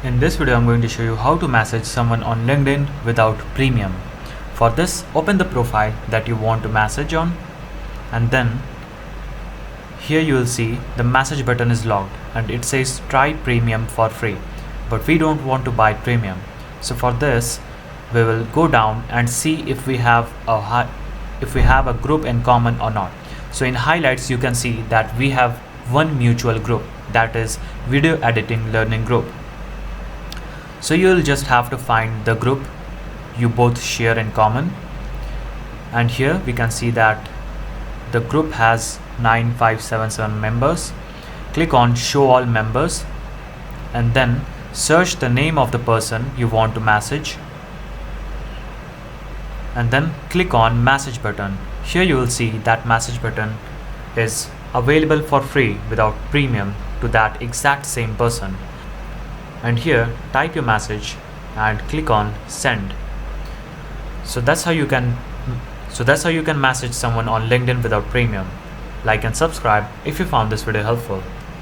In this video, I'm going to show you how to message someone on LinkedIn without premium. For this, open the profile that you want to message on, and then here you will see the message button is locked and it says try premium for free, but we don't want to buy premium. So for this, we will go down and see if we have a group in common or not. So in highlights, you can see that we have one mutual group, that is video editing learning group. So you'll just have to find the group you both share in common, and here we can see that the group has 9577 members. Click on show all members and then search the name of the person you want to message, and then click on message button. Here you will see that message button is available for free without premium to that exact same person. And here type your message and click on send. So that's how you can message someone on LinkedIn without premium. Like and subscribe if you found this video helpful.